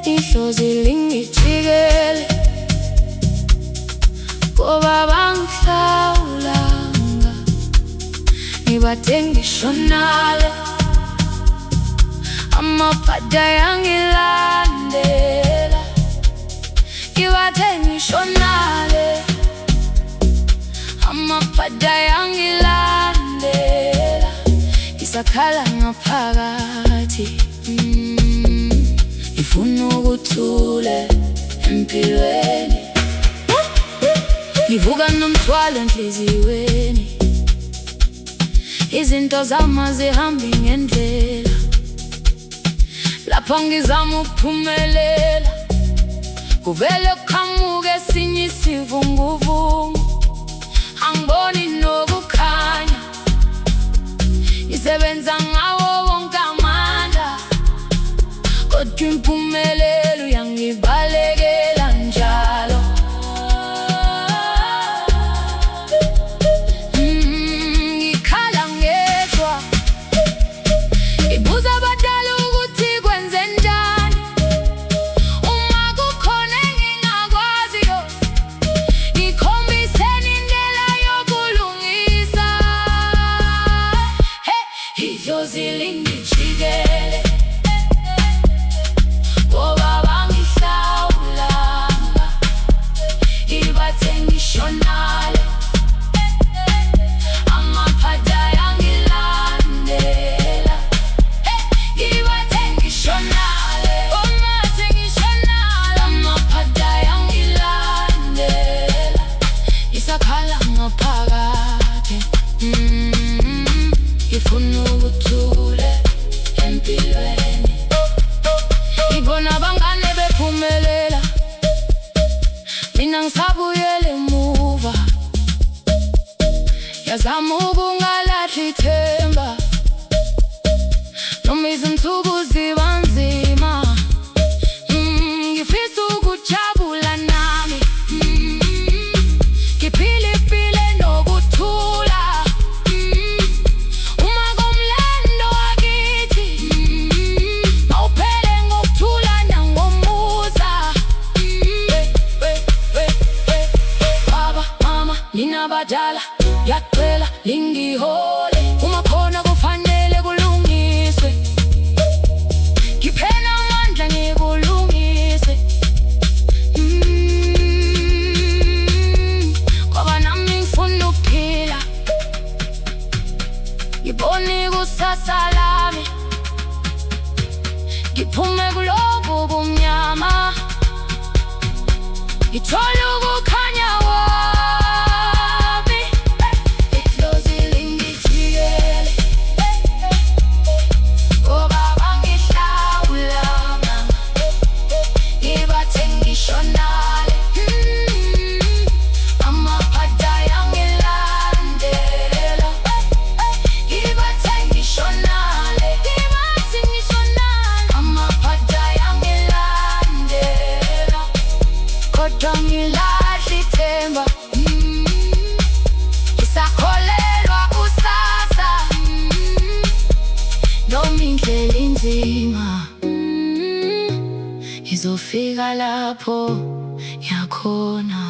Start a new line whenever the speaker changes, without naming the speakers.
idlozi lingijikele, ngoba bangihlawulanga, ngibade ngishonale. Amabhada yangilandela, ngibade ngishonale. Amabhada yangilandela, ngisakhala ngaphakathi. Ngifuna ukuthula empilweni, ngivuka nomthwalo enhliziyweni. Izinto zami zihambi ngendlela, lapho ngizama ukuphumelela, kuvele kuqhamuke esinye isivunguvungu. Angiboni nokukhanya, ngisebenza ngawo wonke amandla, kodwa impumelelo yangibalekela njalo. Ngikhala ngedwa, ngibuza abadala ukuthi kwenze njani. Uma kukhona engingakwaziyo, ngikhombiseni indlela yokulungisa. Idlozi lingijikele, ngoba bangihlawulanga, ngibade ngishonale. Amabhada yangilandela, ngibade ngishonale. Ngibade ngishonale. Amabhada yangilandela, ngisakhala ngaphakathi. Ngifuna ukuthula empilweni, ngibona abangane bephumelela, mina ngisabuyele emuva. Yazama ukungalahli ithemba, noma izinsuku ziba nzima. Ngifisa ukujabula nami, ngiphile impilo nokuthula. Uma kumlando wakithi, mawuphele ngokuthula nangomusa. Baba, mama, nina badala, yacela lingihole. Uma khona kufanele kulungiswe, ngiphela amandla ngikulungise. Ngoba nami ngifuna ukuphila, ngibone ikusasa lami, ngiphume kulobu bumnyama, ngithole ukukhanya kwami. Idlozi lingijikele, ngoba bangihlawulanga, ngibade ngishonale. Amabhada yangilandela, ngibade ngishonale. Ngibade ngishonale. Amabhada yangilandela, kodwa ngilahla ithemba. Ngisakholelwa kusasa, noma indlela inzima. Ngizofika lapho ngiyakhona.